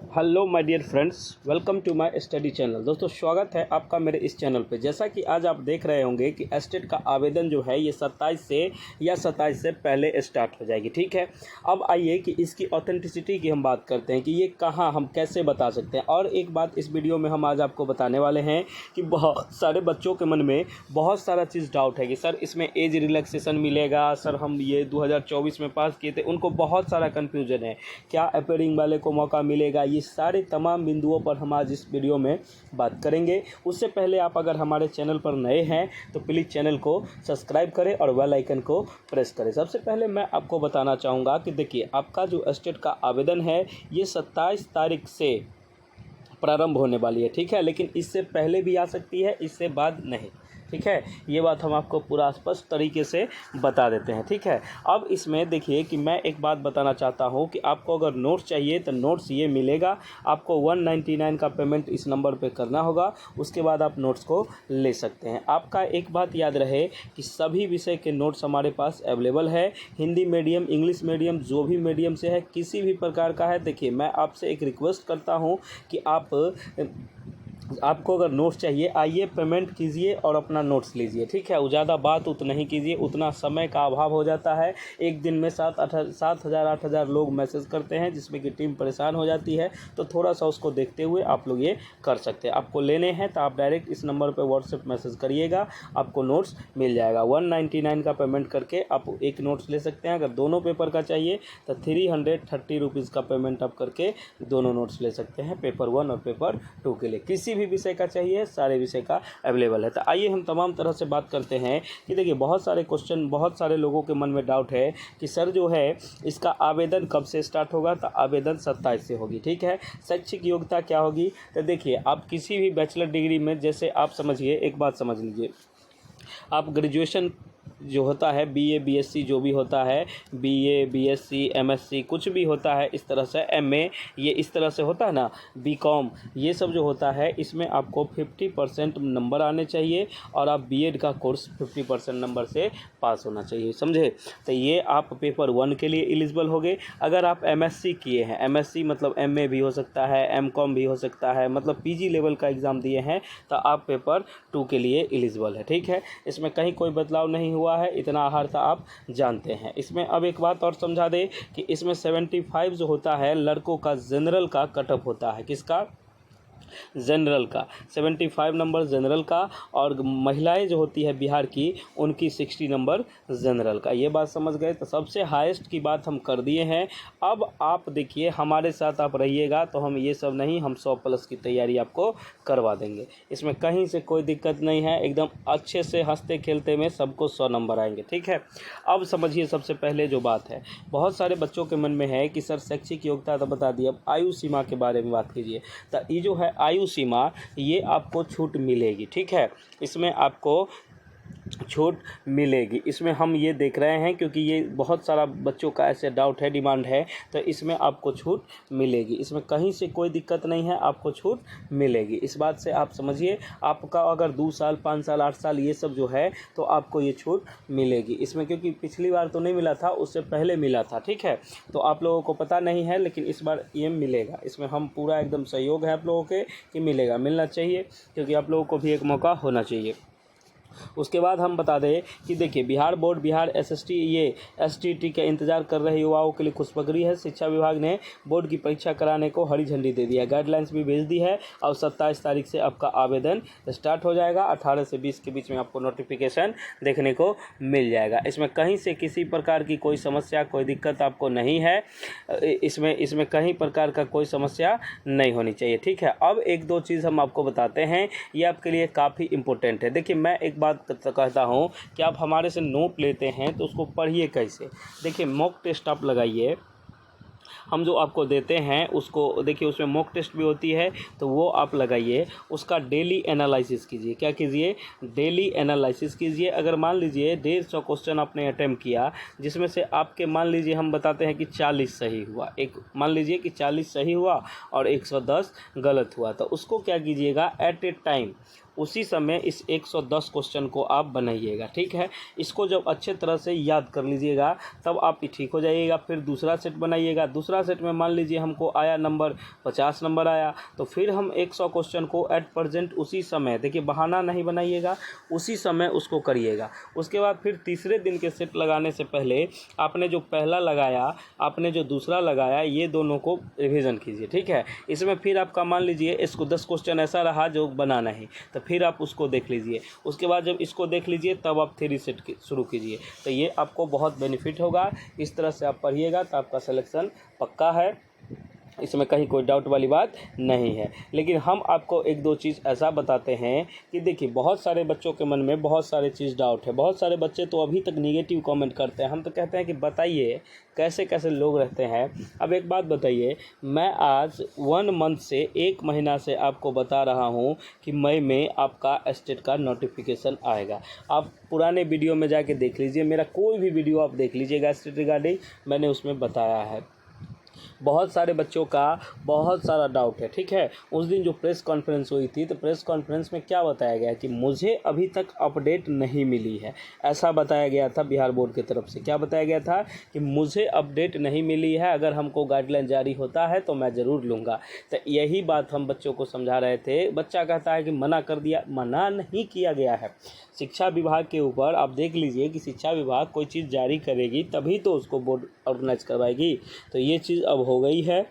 Hello my dear friends, welcome to my study channel. दोस्तों स्वागत है आपका मेरे इस चैनल पे। जैसा कि आज आप देख रहे होंगे कि एस्टेट का आवेदन जो है ये 27 से पहले स्टार्ट हो जाएगी। ठीक है, अब आइए कि इसकी ऑथेंटिसिटी की हम बात करते हैं कि ये कहाँ हम कैसे बता सकते हैं। और एक बात इस वीडियो में हम आज आपको बताने वाले हैं कि बहुत सारे बच्चों के मन में बहुत सारा चीज़ डाउट है कि सर इसमें एज रिलैक्सेशन मिलेगा, सर हम ये 2024 में पास किए थे, उनको बहुत सारा कन्फ्यूजन है, क्या अपीयरिंग वाले को मौका मिलेगा। ये सारे तमाम बिंदुओं पर हम आज इस वीडियो में बात करेंगे। उससे पहले आप अगर हमारे चैनल पर नए हैं तो प्लीज़ चैनल को सब्सक्राइब करें और बेल आइकन को प्रेस करें। सबसे पहले मैं आपको बताना चाहूँगा कि देखिए, आपका जो एस्टेट का आवेदन है ये 27 तारीख से प्रारंभ होने वाली है। ठीक है, लेकिन इससे पहले भी आ सकती है, इससे बाद नहीं। ठीक है, ये बात हम आपको पूरा स्पष्ट तरीके से बता देते हैं। ठीक है, अब इसमें देखिए कि मैं एक बात बताना चाहता हूँ कि आपको अगर नोट्स चाहिए तो नोट्स ये मिलेगा। आपको 199 का पेमेंट इस नंबर पे करना होगा, उसके बाद आप नोट्स को ले सकते हैं। आपका एक बात याद रहे कि सभी विषय के नोट्स हमारे पास अवेलेबल है। हिंदी मीडियम, इंग्लिश मीडियम, जो भी मीडियम से है, किसी भी प्रकार का है। देखिए, मैं आपसे एक रिक्वेस्ट करता हूँ कि आपको अगर नोट्स चाहिए, आइए पेमेंट कीजिए और अपना नोट्स लीजिए। ठीक है, ज़्यादा बात उतना नहीं कीजिए, उतना समय का अभाव हो जाता है। एक दिन में 7,000-8,000 लोग मैसेज करते हैं, जिसमें कि टीम परेशान हो जाती है। तो थोड़ा सा उसको देखते हुए आप लोग ये कर सकते हैं। आपको लेने हैं तो आप डायरेक्ट इस नंबर पर व्हाट्सएप मैसेज करिएगा, आपको नोट्स मिल जाएगा। 199 का पेमेंट करके आप एक नोट्स ले सकते हैं। अगर दोनों पेपर का चाहिए तो 330 रुपीज़ का पेमेंट आप करके दोनों नोट्स ले सकते हैं, पेपर 1 और पेपर 2 के लिए। किसी भी विषय का चाहिए, सारे विषय का अवेलेबल है। तो आइए हम तमाम तरह से बात करते हैं कि देखिए, बहुत सारे क्वेश्चन, बहुत सारे लोगों के मन में डाउट है कि सर जो है इसका आवेदन कब से स्टार्ट होगा। तो आवेदन 27 से होगी। ठीक है, शैक्षिक योग्यता क्या होगी। तो देखिए, आप किसी भी बैचलर डिग्री में, जैसे आप समझिए, एक बात समझ लीजिए, आप ग्रेजुएशन जो होता है, बीए बीएससी जो भी होता है, बीए बीएससी एमएससी कुछ भी होता है, इस तरह से एमए, ये इस तरह से होता है ना, बीकॉम, ये सब जो होता है इसमें आपको 50% नंबर आने चाहिए और आप बीएड का कोर्स 50% नंबर से पास होना चाहिए, समझे। तो ये आप पेपर 1 के लिए एलिजिबल हो गए। अगर आप एमएससी किए हैं, एमएससी मतलब एमए भी हो सकता है, एमकॉम भी हो सकता है, मतलब पीजी लेवल का एग्ज़ाम दिए हैं, तो आप पेपर 2 के लिए एलिजिबल है। ठीक है, इसमें कहीं कोई बदलाव नहीं हुआ है, इतना आहार था आप जानते हैं। इसमें अब एक बात और समझा दे कि इसमें 75 जो होता है लड़कों का जनरल का कट ऑफ होता है। किसका? जनरल का 75 नंबर जनरल का, और महिलाएं जो होती है बिहार की, उनकी 60 नंबर जनरल का। ये बात समझ गए। तो सबसे हाईएस्ट की बात हम कर दिए हैं। अब आप देखिए, हमारे साथ आप रहिएगा तो हम ये सब नहीं, हम 100+ की तैयारी आपको करवा देंगे। इसमें कहीं से कोई दिक्कत नहीं है, एकदम अच्छे से हंसते खेलते में सबको 100 नंबर आएंगे। ठीक है, अब समझिए, सबसे पहले जो बात है, बहुत सारे बच्चों के मन में है कि सर शैक्षिक योग्यता तो बता दी, अब आयु सीमा के बारे में बात कीजिए। तो ये जो है आयु सीमा, ये आपको छूट मिलेगी। ठीक है, इसमें आपको छूट मिलेगी। इसमें हम ये देख रहे हैं क्योंकि ये बहुत सारा बच्चों का ऐसे डाउट है, डिमांड है, तो इसमें आपको छूट मिलेगी। इसमें कहीं से कोई दिक्कत नहीं है, आपको छूट मिलेगी। इस बात से आप समझिए, आपका अगर 2 साल 5 साल 8 साल ये सब जो है, तो आपको ये छूट मिलेगी इसमें, क्योंकि पिछली बार तो नहीं मिला था, उससे पहले मिला था। ठीक है, तो आप लोगों को पता नहीं है, लेकिन इस बार ये मिलेगा। इसमें हम पूरा एकदम सहयोग है आप लोगों के कि मिलेगा, मिलना चाहिए, क्योंकि आप लोगों को भी एक मौका होना चाहिए। उसके बाद हम बता दें कि देखिए, बिहार बोर्ड, बिहार एसएसटी, ये एसटीटी का इंतजार कर रहे युवाओं के लिए खुशखबरी है। शिक्षा विभाग ने बोर्ड की परीक्षा कराने को हरी झंडी दे दी है, गाइडलाइंस भी भेज दी है, और 27 तारीख से आपका आवेदन स्टार्ट हो जाएगा। 18 से 20 के बीच में आपको नोटिफिकेशन देखने को मिल जाएगा। इसमें कहीं से किसी प्रकार की कोई समस्या, कोई दिक्कत आपको नहीं है। इसमें कहीं प्रकार का कोई समस्या नहीं होनी चाहिए। ठीक है, अब 1-2 चीज़ हम आपको बताते हैं, ये आपके लिए काफ़ी इंपॉर्टेंट है। देखिए, मैं एक बात कहता हूँ कि आप हमारे से नोट लेते हैं तो उसको पढ़िए कैसे। देखिए, मॉक टेस्ट आप लगाइए, हम जो आपको देते हैं उसको देखिए, उसमें मॉक टेस्ट भी होती है, तो वो आप लगाइए, उसका डेली एनालिसिस कीजिए। क्या कीजिए? डेली एनालिसिस कीजिए। अगर मान लीजिए 150 क्वेश्चन आपने अटैम्प्ट किया, जिसमें से आपके मान लीजिए हम बताते हैं कि 40 सही हुआ, एक मान लीजिए कि 40 सही हुआ और 110 गलत हुआ, तो उसको क्या कीजिएगा, एट ए टाइम उसी समय इस 110 क्वेश्चन को आप बनाइएगा, ठीक है। इसको जब अच्छे तरह से याद कर लीजिएगा तब आप ठीक हो जाइएगा। फिर दूसरा सेट बनाइएगा। दूसरा सेट में मान लीजिए हमको आया नंबर 50 नंबर आया, तो फिर हम 100 क्वेश्चन को एट प्रेजेंट उसी समय, देखिए बहाना नहीं बनाइएगा, उसी समय उसको करिएगा। उसके बाद फिर तीसरे दिन के सेट लगाने से पहले आपने जो पहला लगाया, आपने जो दूसरा लगाया, ये दोनों को रिवीजन कीजिए, ठीक है। इसमें फिर आपका मान लीजिए इसको 10 क्वेश्चन ऐसा रहा जो बनाना है, तो फिर आप उसको देख लीजिए। उसके बाद जब इसको देख लीजिए तब आप 3 सेट शुरू कीजिए, तो ये आपको बहुत बेनिफिट होगा। इस तरह से आप पढ़िएगा तो आपका सिलेक्शन पक्का है, इसमें कहीं कोई डाउट वाली बात नहीं है। लेकिन हम आपको एक दो चीज़ ऐसा बताते हैं कि देखिए बहुत सारे बच्चों के मन में बहुत सारे चीज़ डाउट है। बहुत सारे बच्चे तो अभी तक नेगेटिव कमेंट करते हैं। हम तो कहते हैं कि बताइए कैसे कैसे लोग रहते हैं। अब एक बात बताइए, मैं आज 1 मंथ से 1 महीना से आपको बता रहा हूं कि मई में आपका स्टेट का नोटिफिकेशन आएगा। आप पुराने वीडियो में जाके देख लीजिए, मेरा कोई भी वीडियो आप देख लीजिएगा स्टेट रिगार्डिंग, मैंने उसमें बताया है। बहुत सारे बच्चों का बहुत सारा डाउट है, ठीक है। उस दिन जो प्रेस कॉन्फ्रेंस हुई थी, तो प्रेस कॉन्फ्रेंस में क्या बताया गया कि मुझे अभी तक अपडेट नहीं मिली है, ऐसा बताया गया था बिहार बोर्ड की तरफ से। क्या बताया गया था कि मुझे अपडेट नहीं मिली है, अगर हमको गाइडलाइन जारी होता है तो मैं ज़रूर लूँगा। तो यही बात हम बच्चों को समझा रहे थे। बच्चा कहता है कि मना कर दिया, मना नहीं किया गया है। शिक्षा विभाग के ऊपर आप देख लीजिए कि शिक्षा विभाग कोई चीज़ जारी करेगी तभी तो उसको बोर्ड ऑर्गेनाइज करवाएगी, तो ये चीज़ अब हो गई है।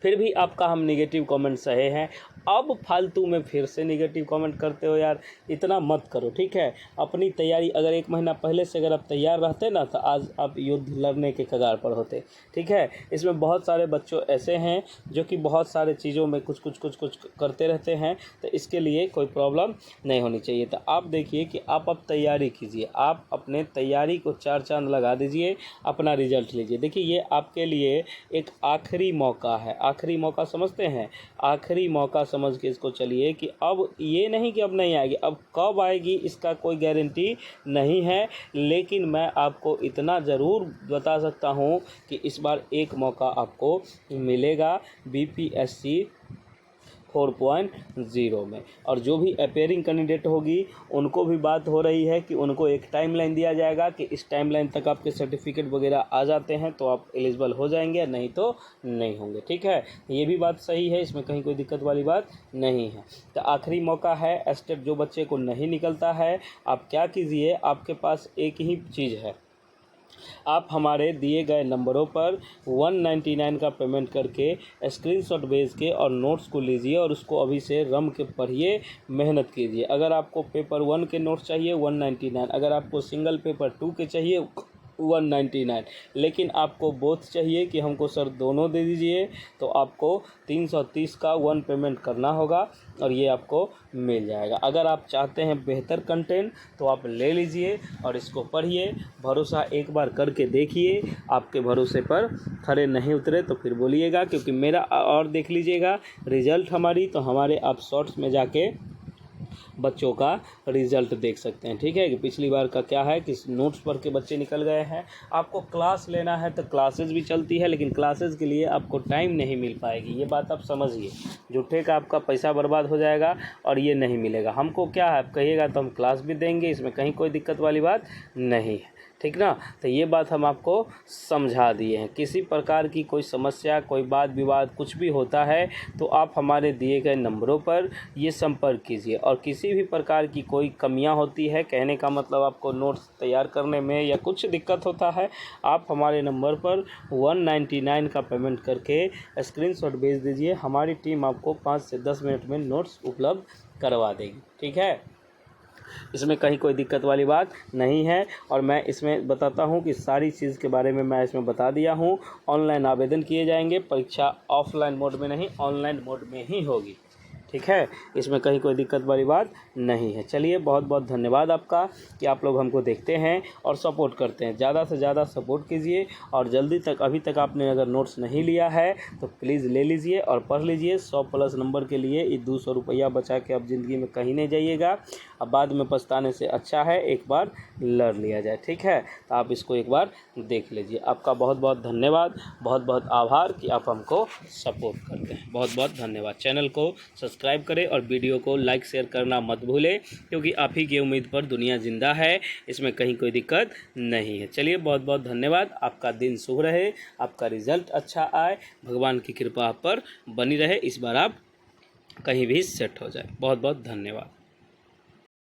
फिर भी आपका हम नेगेटिव कमेंट सहे हैं। अब फालतू में फिर से नेगेटिव कमेंट करते हो यार, इतना मत करो, ठीक है। अपनी तैयारी अगर 1 महीना पहले से अगर आप तैयार रहते ना तो आज आप युद्ध लड़ने के कगार पर होते, ठीक है। इसमें बहुत सारे बच्चों ऐसे हैं जो कि बहुत सारे चीज़ों में कुछ करते रहते हैं, तो इसके लिए कोई प्रॉब्लम नहीं होनी चाहिए। तो आप देखिए कि आप अब तैयारी कीजिए, आप अपने तैयारी को 4 चांद लगा दीजिए, अपना रिजल्ट लीजिए। देखिए ये आपके लिए एक आखिरी मौका है। आखिरी मौका समझते हैं, आखिरी मौका समझ के इसको चलिए कि अब ये नहीं कि अब नहीं आएगी, अब कब आएगी इसका कोई गारंटी नहीं है। लेकिन मैं आपको इतना ज़रूर बता सकता हूँ कि इस बार एक मौका आपको मिलेगा बीपीएससी 4.0 में। और जो भी अपेयरिंग कैंडिडेट होगी उनको भी बात हो रही है कि उनको एक टाइमलाइन दिया जाएगा कि इस टाइमलाइन तक आपके सर्टिफिकेट वगैरह आ जाते हैं तो आप एलिजिबल हो जाएंगे, नहीं तो नहीं होंगे, ठीक है। ये भी बात सही है, इसमें कहीं कोई दिक्कत वाली बात नहीं है। तो आखिरी मौका है। स्टेप जो बच्चे को नहीं निकलता है, आप क्या कीजिए, आपके पास एक ही चीज़ है, आप हमारे दिए गए नंबरों पर 199 का पेमेंट करके स्क्रीनशॉट भेज के और नोट्स को लीजिए और उसको अभी से रम के पढ़िए, मेहनत कीजिए। अगर आपको पेपर 1 के नोट्स चाहिए 199, अगर आपको सिंगल पेपर 2 के चाहिए 199, लेकिन आपको बोथ चाहिए कि हमको सर दोनों दे दीजिए, तो आपको 330 का 1 पेमेंट करना होगा और ये आपको मिल जाएगा। अगर आप चाहते हैं बेहतर कंटेंट तो आप ले लीजिए और इसको पढ़िए। भरोसा एक बार करके देखिए, आपके भरोसे पर खरे नहीं उतरे तो फिर बोलिएगा, क्योंकि मेरा और देख लीजिएगा रिज़ल्ट हमारी, तो हमारे आप शॉर्ट्स में जाके बच्चों का रिज़ल्ट देख सकते हैं, ठीक है। कि पिछली बार का क्या है कि नोट्स पढ़ के बच्चे निकल गए हैं। आपको क्लास लेना है तो क्लासेस भी चलती है, लेकिन क्लासेस के लिए आपको टाइम नहीं मिल पाएगी, ये बात आप समझिए। झूठे का आपका पैसा बर्बाद हो जाएगा और ये नहीं मिलेगा। हमको क्या है, आप कहिएगा तो हम क्लास भी देंगे, इसमें कहीं कोई दिक्कत वाली बात नहीं है, ठीक ना। तो ये बात हम आपको समझा दिए हैं। किसी प्रकार की कोई समस्या, कोई वाद विवाद कुछ भी होता है तो आप हमारे दिए गए नंबरों पर ये संपर्क कीजिए। और किसी भी प्रकार की कोई कमियां होती है, कहने का मतलब आपको नोट्स तैयार करने में या कुछ दिक्कत होता है, आप हमारे नंबर पर 199 का पेमेंट करके स्क्रीनशॉट भेज दीजिए। हमारी टीम आपको 5 से 10 मिनट में नोट्स उपलब्ध करवा देगी, ठीक है। इसमें कहीं कोई दिक्कत वाली बात नहीं है। और मैं इसमें बताता हूं कि सारी चीज़ के बारे में मैं इसमें बता दिया हूं। ऑनलाइन आवेदन किए जाएंगे, परीक्षा ऑफलाइन मोड में नहीं ऑनलाइन मोड में ही होगी, ठीक है। इसमें कहीं कोई दिक्कत वाली बात नहीं है। चलिए, बहुत बहुत धन्यवाद आपका कि आप लोग हमको देखते हैं और सपोर्ट करते हैं। ज़्यादा से ज़्यादा सपोर्ट कीजिए और जल्दी तक, अभी तक आपने अगर नोट्स नहीं लिया है तो प्लीज़ ले लीजिए और पढ़ लीजिए। 100+ नंबर के लिए ये 200 रुपया बचा के अब ज़िंदगी में कहीं नहीं जाइएगा। अब बाद में पछताने से अच्छा है एक बार लड़ लिया जाए, ठीक है। तो आप इसको एक बार देख लीजिए। आपका बहुत बहुत धन्यवाद, बहुत बहुत आभार कि आप हमको सपोर्ट करते हैं। बहुत बहुत धन्यवाद। चैनल को सब्सक्राइब सब्सक्राइब करें और वीडियो को लाइक शेयर करना मत भूलें, क्योंकि आप ही की उम्मीद पर दुनिया जिंदा है, इसमें कहीं कोई दिक्कत नहीं है। चलिए बहुत बहुत धन्यवाद। आपका दिन शुभ रहे, आपका रिजल्ट अच्छा आए, भगवान की कृपा आप पर बनी रहे, इस बार आप कहीं भी सेट हो जाए। बहुत बहुत धन्यवाद।